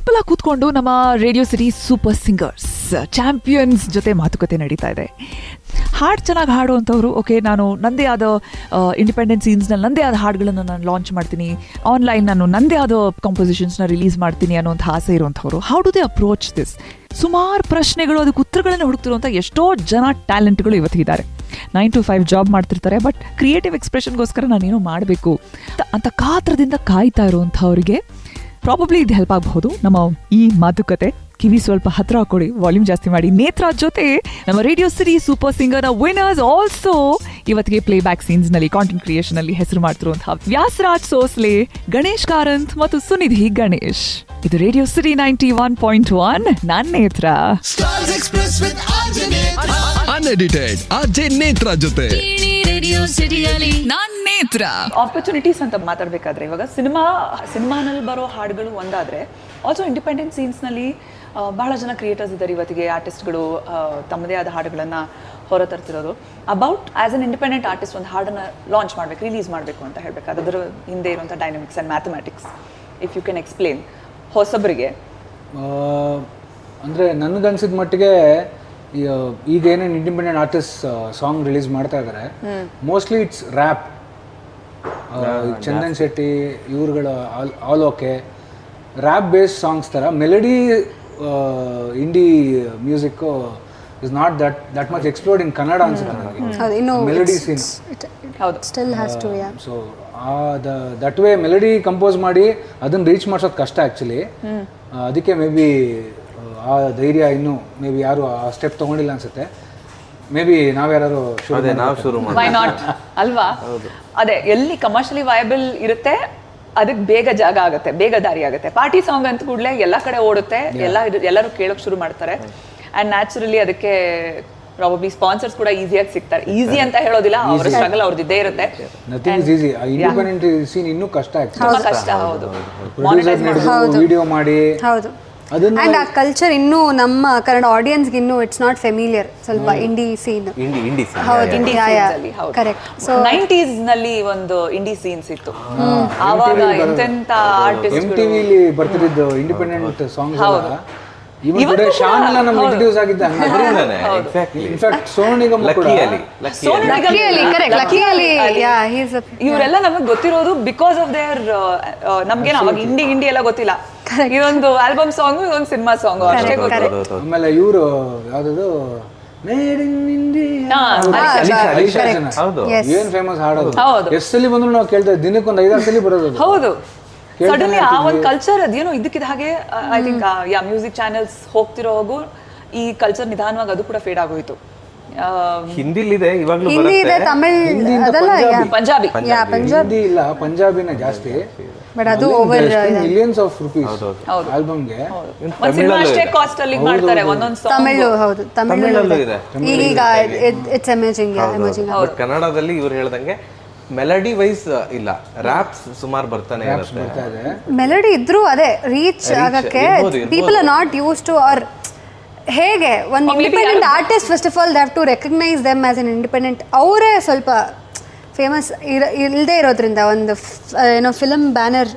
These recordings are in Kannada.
ಸಿಂಪಲ್ ಆಗಿ ಕೂತ್ಕೊಂಡು ನಮ್ಮ radio city super singers champions ಜೊತೆ ಮಾತುಕತೆ ನಡೀತಾ ಇದೆ. ಹಾಡು ಚೆನ್ನಾಗಿ ಹಾಡುವಂಥವ್ರು, ಓಕೆ ನಾನು ನಂದೇ ಆದ ಇಂಡಿಪೆಂಡೆಂಟ್ ಸೀನ್ಸ್ನಲ್ಲಿ ನಂದೇ ಆದ ಹಾಡುಗಳನ್ನು ನಾನು ಲಾಂಚ್ ಮಾಡ್ತೀನಿ, ಆನ್ಲೈನ್ ನಾನು ನಂದೇ ಆದ ಕಾಂಪೋಸಿಷನ್ಸ್ನ ರಿಲೀಸ್ ಮಾಡ್ತೀನಿ ಅನ್ನೋಂಥ ಆಸೆ ಇರುವಂಥವ್ರು. How do they approach this? ಸುಮಾರು ಪ್ರಶ್ನೆಗಳು, ಅದಕ್ಕೆ ಉತ್ತರಗಳನ್ನು ಹುಡುಕ್ತಿರುವಂಥ ಎಷ್ಟೋ ಜನ ಟ್ಯಾಲೆಂಟ್ಗಳು ಇವತ್ತಿದ್ದಾರೆ. 9 to 5 ಜಾಬ್ ಮಾಡ್ತಿರ್ತಾರೆ, ಬಟ್ ಕ್ರಿಯೇಟಿವ್ ಎಕ್ಸ್ಪ್ರೆಷನ್ಗೋಸ್ಕರ ನಾನೇನೋ ಮಾಡಬೇಕು ಅಂತ ಕಾತ್ರದಿಂದ ಕಾಯ್ತಾ ಇರುವಂಥವ್ರಿಗೆ ಪ್ರಾಬಬ್ಲಿ ಇದು ಹೆಲ್ಪ್ ಆಗಬಹುದು. ನಮ್ಮ ಈ ಮಾತುಕತೆ ಕಿವಿ ಸ್ವಲ್ಪ ಹತ್ರ ಹಾಕೊಡಿ, ವಾಲ್ಯೂಮ್ ಜಾಸ್ತಿ ಮಾಡಿ. ನೇತ್ರ ಜೊತೆ ನಮ್ಮ ರೇಡಿಯೋ ಸಿಟಿ ಸೂಪರ್ ಸಿಂಗರ್ನ ವಿನ್ನರ್ಸ್, ಆಲ್ಸೋ ಇವತ್ತಿಗೆ ಪ್ಲೇ ಬ್ಯಾಕ್ ಸೀನ್ಸ್ನಲ್ಲಿ ಕಾಂಟೆಂಟ್ ಕ್ರಿಯೇಷನಲ್ಲಿ ಹೆಸರು ಮಾಡ್ತಿರುವಂತಹ ವ್ಯಾಸರಾಜ್ ಸೋಸ್ಲೆ, ಗಣೇಶ್ ಕಾರಂತ್ ಮತ್ತು ಸುನಿಧಿ ಗಣೇಶ್. ಇದು ರೇಡಿಯೋ ಸಿಟಿ 91.1. ನಾನ್ ನೇತ್ರ. ಅನ್ಎಡಿಟೆಡ್ ಆರ್ಜೆ ನೇತ್ರ ಜೊತೆ ನಾನ್ ನೇತ್ರ. ಆಪರ್ಚುನಿಟೀಸ್ ಅಂತ ಮಾತಾಡಬೇಕಾದ್ರೆ ಇವಾಗ ಸಿನಿಮಾನಲ್ಲಿ ಬರೋ ಹಾಡುಗಳು ಒಂದಾದ್ರೆ, ಆಲ್ಸೋ ಇಂಡಿಪೆಂಡೆಂಟ್ ಸೀನ್ಸ್ನಲ್ಲಿ ಬಹಳ ಜನ ಕ್ರಿಯೇಟರ್ಸ್ ಇದ್ದಾರೆ ಇವತ್ತಿಗೆ, ಆರ್ಟಿಸ್ಟ್ಗಳು ತಮ್ಮದೇ ಆದ ಹಾಡುಗಳನ್ನು ಹೊರತರ್ತಿರೋದು. About as an independent artist ಒಂದು ಹಾಡನ್ನು ಲಾಂಚ್ ಮಾಡಬೇಕು, ರಿಲೀಸ್ ಮಾಡಬೇಕು ಅಂತ ಹೇಳಬೇಕಾದ್ರೆ ಅದರ ಹಿಂದೆ ಇರುವಂಥ dynamics and mathematics if you can explain ಹೊಸಬರಿಗೆ. ಅಂದರೆ ನನಗನ್ಸಿದ ಮಟ್ಟಿಗೆ ಈಗ ಏನೇನು ಇಂಡಿಪೆಂಡೆಂಟ್ ಆರ್ಟಿಸ್ಟ್ ಸಾಂಗ್ ರಿಲೀಸ್ ಮಾಡ್ತಾ ಇದ್ದಾರೆ, mostly it's rap. Chandan Shetty ಇವ್ರುಗಳ all okay rap based songs ಥರ. Melody indie music is not that much explored in Kannada ಅನ್ಸುತ್ತೆ ನನಗೆ. Melody scene so that way melody compose ಮಾಡಿ ಅದನ್ನು ರೀಚ್ ಮಾಡ್ಸೋದು ಕಷ್ಟ ಆ್ಯಕ್ಚುಲಿ. ಅದಕ್ಕೆ ಮೇ ಬಿ ಆ ಧೈರ್ಯ ಇನ್ನೂ ಮೇ ಬಿ ಯಾರು ಆ ಸ್ಟೆಪ್ ತೊಗೊಂಡಿಲ್ಲ ಅನ್ಸುತ್ತೆ. ಮೇ ಬಿ ನಾವ್ಯಾರು ಶುರು ವೈ ನಾಟ್ ಅಲ್ವಾ? ಅದೇ ಎಲ್ಲಿ ಕಮರ್ಷಿಯಲಿ ವಯಬಲ್ ಇರುತ್ತೆ ಅದಕ್ಕೆ ಬೇಗ ಜಾಗ ಆಗುತ್ತೆ, ಬೇಗ ದಾರಿ ಆಗುತ್ತೆ. ಪಾರ್ಟಿ ಸಾಂಗ್ ಅಂತ ಕೂಡಲೇ ಎಲ್ಲ ಕಡೆ ಓಡುತ್ತೆ, ಎಲ್ಲರೂ ಕೇಳೋಕೆ ಶುರು ಮಾಡ್ತಾರೆ. ಆ್ಯಂಡ್ ನ್ಯಾಚುರಲಿ ಅದಕ್ಕೆ ಪ್ರಾಬಬ್ಲಿ ಸ್ಪಾನ್ಸರ್ಸ್ ಕೂಡ ಈಸಿಯಾಗಿ ಸಿಗ್ತಾರೆ. ಈಸಿ ಅಂತ ಹೇಳೋದಿಲ್ಲ, ಅವರ ಸ್ಟ್ರಗಲ್ ಅವ್ರದ್ದು ಇದ್ದೇ ಇರುತ್ತೆ. Nothing is easy. Independent scene ಇನ್ನೂ ಕಷ್ಟ ತುಂಬಾ ಕಷ್ಟ. ಹೌದು, ವಿಡಿಯೋ ಮಾಡಿ ಅಂಡ್ ಆ ಕಲ್ಚರ್ ಇನ್ನೂ ನಮ್ಮ ಕನ್ನಡ ಆಡಿಯನ್ಸ್ಗೆ ಇನ್ನೂ ಇಟ್ಸ್ ನಾಟ್ ಫೆಮಿಲಿಯರ್. ಸ್ವಲ್ಪ ಇಂಡಿ ಸೀನ್ ಕರೆಕ್ಟ್. ಸೊ 90s ನಲ್ಲಿ ಒಂದು ಇಂಡಿ ಸೀನ್ಸ್ ಇತ್ತು. ಆವಾಗ ಎಂತೆಂತ ಆರ್ಟಿಸ್ಟ್ MTV ಲಿ ಬರ್ತಿದ್ದು ಇಂಡಿಪೆಂಡೆಂಟ್ ಸಾಂಗ್ಸ್ ಎಲ್ಲ ಇವನ್ ಟುಡೇ ಶಾನ್ ಎಲ್ಲ ನಮ್ಗೆ ಇಂಟ್ರೊಡ್ಯೂಸ್ ಆಗಿದ್ದ. ಇನ್ಫ್ಯಾಕ್ಟ್ ಸೋನು ನಿಗಮ್ ಕೂಡ ಇವರೆಲ್ಲ ನಮಗೆ ಗೊತ್ತಿರೋದು ಬಿಕಾಸ್ ಆಫ್ ದೇರ್. ನಮ್ಗೇನು ಅವಾಗ ಇಂಡಿ ಎಲ್ಲ ಗೊತ್ತಿಲ್ಲ. ಇದೊಂದು ಆಲ್ಬಮ್ ಸಾಂಗ್, ಇದೊಂದು ಸಿನಿಮಾ ಸಾಂಗ್ ಅಷ್ಟೇ ಗೊತ್ತು. ಆಮೇಲೆ ಇವರು ಯಾವ್ದು ಮೇಡ್ ಇನ್ ಇಂಡಿಯಾ ಏನ್ ಫೇಮಸ್ ಹಾಡೋದು. ಎಷ್ಟು ಸಲ ಬಂದ್ರು ನಾವು ಕೇಳ್ತಾ ಇದ್ದೀವಿ, ದಿನಕ್ಕೊಂದು 5-6 ಸಲ ಬರೋದು. ಹೌದು, ಸಡನ್ಲಿ ಆ ಒಂದು ಕಲ್ಚರ್ ಅದೇನೋ ಇದಕ್ಕಿದ ಹಾಗೆ ಐ ಥಿಂಕ್ ಮ್ಯೂಸಿಕ್ ಚಾನೆಲ್ಸ್ ಹೋಗ್ತಿರೋ ಹೋಗು ಈ ಕಲ್ಚರ್ ನಿಧಾನವಾಗಿ ಅದು ಕೂಡ ಫೇಡ್ ಆಗೋಯ್ತು. ಹಿಂದಿಲಿದೆ, ಇವಾಗಲೂ ಹಿಂದಿ ಇದೆ, ತಮಿಳ್ ಅದೆಲ್ಲ ಪಂಜಾಬಿ ಹಿಂದಿ ಇಲ್ಲ, ಪಂಜಾಬಿನ ಜಾಸ್ತಿ. ಬಟ್ ಅದು ಓವರ್ ಮಿಲಿಯನ್ಸ್ ಆಫ್ ರುಪೀಸ್ ಆಲ್ಬಮ್ಗೆ. ಅಷ್ಟೇ ಕಾಸ್ಟ್ ಅಲ್ಲಿ ಮಾಡ್ತಾರೆ ಒಂದೊಂದು ಸಾಂಗ್. ತಮಿಳು ಹೌದು, ತಮಿಳಲ್ಲೂ ಇದೆ. ಈಗ ಇಟ್ಸ್ ಎಮರ್ಜಿಂಗ್. ಬಟ್ ಕನ್ನಡದಲ್ಲಿ ಇವ್ರು ಹೇಳ್ದಂಗೆ ಮೆಲಡಿ ವೈಸ್ ಇಲ್ಲ, ರ್ಯಾಪ್ಸ್ ಸುಮಾರು ಬರ್ತಾನೆ ಇರುತ್ತೆ. ಮೆಲಡಿ ಇದ್ರೂ ಅದೇ ರೀಚ್ ಆಗಕ್ಕೆ people are not use to. Or ಹೇಗೆ ಒಂದು independent artist first of all they have to recognise them as an independent. ಅವರೇ ಸ್ವಲ್ಪ ಫೇಮಸ್ ಇಲ್ಲದೆ ಇರೋದ್ರಿಂದ, ಒಂದು ಏನೋ ಫಿಲಮ್ ಬ್ಯಾನರ್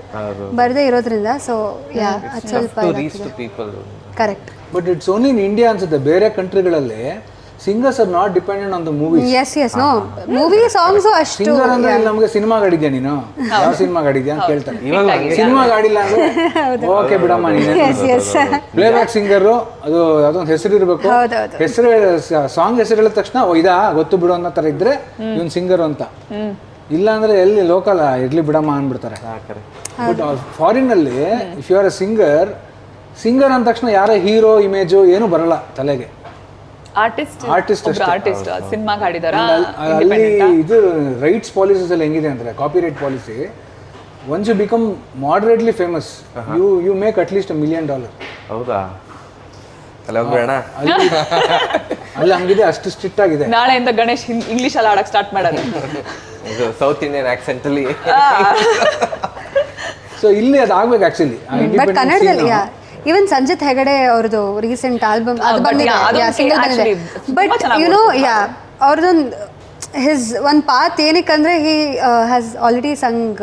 ಬರದೇ ಇರೋದ್ರಿಂದ. ಸೊ ಯಾ ಅದು ಸ್ವಲ್ಪ correct. But it's only in India ಅನ್ಸುತ್ತೆ. ಬೇರೆ ಕಂಟ್ರಿಗಳಲ್ಲಿ singers are not dependent on the movie. Yes no movie songs ಅಷ್ಟು. ಸಿಂಗರ್ ಅಂದ್ರೆ ನಮಗೆ ಸಿನಿಮಾ ಗಾಡಿದ್ಯಾ ನೀನು, ಯಾವ ಸಿನಿಮಾ ಗಾಡಿದ್ಯಾ ಅಂತ ಕೇಳ್ತಾರೆ. ಸಿನಿಮಾ ಗಾಡಿಲ್ಲ ಅಂದ್ರೆ ಓಕೆ ಬಿಡಮ್ಮ ನೀನು. ಪ್ಲೇ ಬ್ಯಾಕ್ ಸಿಂಗರು ಅದು ಅದೊಂದು ಹೆಸರು ಇರಬೇಕು. ಹೆಸರು ಸಾಂಗ್ ಹೆಸರು ಹೇಳಿದ ತಕ್ಷಣ ಇದಾ ಗೊತ್ತು ಬಿಡು ಅನ್ನೋ ತರ ಇದ್ರೆ ಇವನ್ ಸಿಂಗರ್ ಅಂತ. ಇಲ್ಲ ಅಂದ್ರೆ ಎಲ್ಲಿ ಲೋಕಲ್ ಇರ್ಲಿ ಬಿಡಮ್ಮ ಅಂದ್ಬಿಡ್ತಾರೆ. ಬಟ್ ಫಾರಿನ್ ಅಲ್ಲಿ if you are a singer ಅಂದ ತಕ್ಷಣ ಯಾರ ಹೀರೋ ಇಮೇಜು ಏನು ಬರಲ್ಲ ತಲೆಗೆ. ಆರ್ಟಿಸ್ಟ್ ಸಿನಿಮಾ ಹಾಡಿದಾರ. ಅಲ್ಲಿ ಇದು ರೈಟ್ಸ್ ಪಾಲಿಸೀಸ್ ಎಲ್ಲ ಹೆಂಗಿದೆ ಅಂದ್ರೆ, copyright policy, once you become moderately famous you make at least $1 million. ಹೌದಾ? ಅಲ್ಲಿ ಹೋಗ್ಬೇಡ, ಅಲ್ಲಿ ಹಂಗಿದೆ, ಅಷ್ಟು ಸ್ಟ್ರಿಕ್ಟ್ ಆಗಿದೆ. ನಾಳೆಯಿಂದ ಗಣೇಶ್ ಇಂಗ್ಲಿಷ್ ಅಲ್ಲಿ ಆಡಕ್ ಸ್ಟಾರ್ಟ್ ಮಾಡೋದು, ಸೌತ್ ಇಂಡಿಯನ್ ಆಕ್ಸೆಂಟ್ ಅಲ್ಲಿ. ಸೊ ಇಲ್ಲಿ ಅದಾಗ್ಬೇಕು ಆಕ್ಚುಲಿ. ಬಟ್ ಕನ್ನಡದಲ್ಲಿ ಈವನ್ ಸಂಜಿತ್ ಹೆಗಡೆ ಅವ್ರದ್ದು ರೀಸೆಂಟ್ ಆಲ್ಬಮ್ ಅದು ಬಂದಿದೆ, ಸಿಂಗಲ್ ಬಂದಿದೆ. ಬಟ್ ಯು ನೋ ಅವ್ರದ್ದೊಂದು ಹಿಸ್ ಒಂದು ಪಾತ್ ಏನಕ್ಕಂದ್ರೆ he has already sung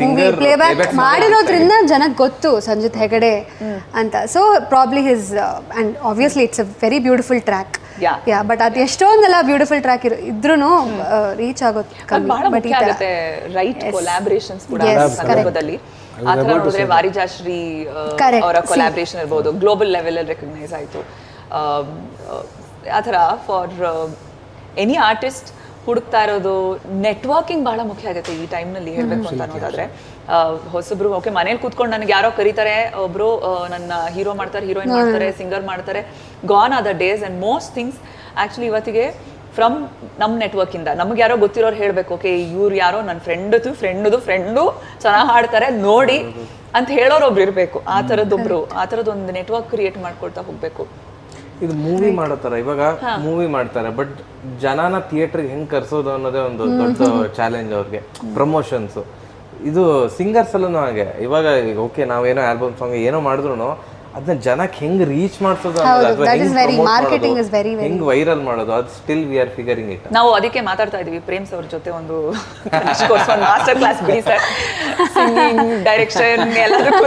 movie playback ಮಾಡಿರೋದ್ರಿಂದ ಜನಕ್ಕೆ ಗೊತ್ತು ಸಂಜಿತ್ ಹೆಗಡೆ ಅಂತ. So probably his and obviously it's a very beautiful track. Yeah but ಅದು ಎಷ್ಟೊಂದೆಲ್ಲ ಬ್ಯೂಟಿಫುಲ್ ಟ್ರ್ಯಾಕ್ ಇದ್ರೂ ರೀಚ್ ಆಗೋದು ಬಟ್ ಈ ಥರ ರೈಟ್ ಕೊಲಾಬ್ರೇಷನ್ಸ್ ಕೂಡ ಸಂದರ್ಭದಲ್ಲಿ ಆ ಥರ ನೋಡಿದ್ರೆ ವಾರಿಜಾಶ್ರೀ ಅವರ ಕೊಲಾಬ್ರೇಷನ್ ಇರ್ಬೋದು, ಗ್ಲೋಬಲ್ ಲೆವೆಲ್ ಅಲ್ಲಿ ರೆಕಗ್ನೈಸ್ ಆಯಿತು. ಆ ಥರ ಫಾರ್ ಎನಿ ಆರ್ಟಿಸ್ಟ್ ಹುಡುಕ್ತಾ ಇರೋದು ನೆಟ್ವರ್ಕಿಂಗ್ ಬಹಳ ಮುಖ್ಯ ಆಗುತ್ತೆ ಈ ಟೈಮ್ನಲ್ಲಿ ಹೇಳಬೇಕು ಅಂತ ಅನ್ನೋದಾದ್ರೆ. ಹೊಸಬ್ರು ಓಕೆ ಮನೇಲಿ ಕೂತ್ಕೊಂಡು ನನಗೆ ಯಾರೋ ಕರೀತಾರೆ, ಒಬ್ರು ನನ್ನ ಹೀರೋ ಮಾಡ್ತಾರೆ, ಹೀರೋಯಿನ್ ಮಾಡ್ತಾರೆ, ಸಿಂಗರ್ ಮಾಡ್ತಾರೆ, gone are the days and most things actually ಇವತ್ತಿಗೆ ಫ್ರಮ್ ನಮ್ಮ ನೆಟ್ವರ್ಕಿಂದ ನಮ್ಗೆ ಯಾರೋ ಗೊತ್ತಿರೋರು ಹೇಳಬೇಕು, ಓಕೆ ಇವ್ರು ಯಾರೋ ನನ್ನ ಫ್ರೆಂಡು ಚೆನ್ನಾಗಿ ಹಾಡ್ತಾರೆ ನೋಡಿ ಅಂತ ಹೇಳೋರೊಬ್ರು ಇರಬೇಕು. ಆ ಥರದೊಂದು ನೆಟ್ವರ್ಕ್ ಕ್ರಿಯೇಟ್ ಮಾಡ್ಕೊಳ್ತಾ ಹೋಗಬೇಕು. ಇದು ಮೂವಿ ಮಾಡೋ ಥರ ಇವಾಗ ಮೂವಿ ಮಾಡ್ತಾರೆ, ಬಟ್ ಜನನ ಥಿಯೇಟ್ರಿಗೆ ಹೆಂಗೆ ಕರ್ಸೋದು ಅನ್ನೋದೇ ಒಂದು ದೊಡ್ಡ ಚಾಲೆಂಜ್ ಅವ್ರಿಗೆ. ಪ್ರಮೋಷನ್ಸು ಇದು ಸಿಂಗರ್ಸ್ ಅಲ್ಲೂ ಹಾಗೆ. ಇವಾಗ ಓಕೆ ನಾವೇನೋ ಆಲ್ಬಮ್ ಸಾಂಗ್ ಏನೋ ಮಾಡಿದ್ರು ಅದನ್ನ ಜನಕ್ಕೆ ಹೆಂಗೆ ರೀಚ್ ಮಾಡಿಸೋದು ಅನ್ನೋದು, ಹೆಂಗೆ ವೈರಲ್ ಮಾಡೋದು, ಅದು still we are figuring it. ನಾವು ಅದಕ್ಕೆ ಮಾತಾಡ್ತಾ ಇದೀವಿ ಪ್ರೇಮ್ಸ್ ಅವ್ರ ಜೊತೆ ಒಂದು ಮಾಸ್ಟರ್ ಕ್ಲಾಸ್ ಬಿಡಿ ಸರ್, ಸಿಂಗಿಂಗ್, ಡೈರೆಕ್ಷನ್ ಎಲ್ಲದಕ್ಕೂ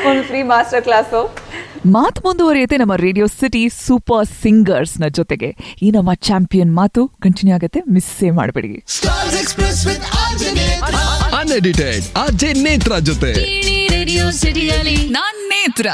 ಒಂದು ಫ್ರೀ ಮಾಸ್ಟರ್ ಕ್ಲಾಸು. ಮಾತು ಮುಂದುವರಿಯುತ್ತೆ ನಮ್ಮ ರೇಡಿಯೋ ಸಿಟಿ ಸೂಪರ್ ಸಿಂಗರ್ಸ್ ನ ಜೊತೆಗೆ. ಈ ನಮ್ಮ ಚಾಂಪಿಯನ್ ಮಾತು ಕಂಟಿನ್ಯೂ ಆಗುತ್ತೆ, ಮಿಸ್ಸೇ ಮಾಡಬೇಡಿ. ಅನ್ಎಡಿಟೆಡ್ ಆರ್ಜೆ ನೇತ್ರ ಜೊತೆ ರೇಡಿಯೋ ಸಿಟಿಯಲ್ಲಿ ನಾನ್ ನೇತ್ರ.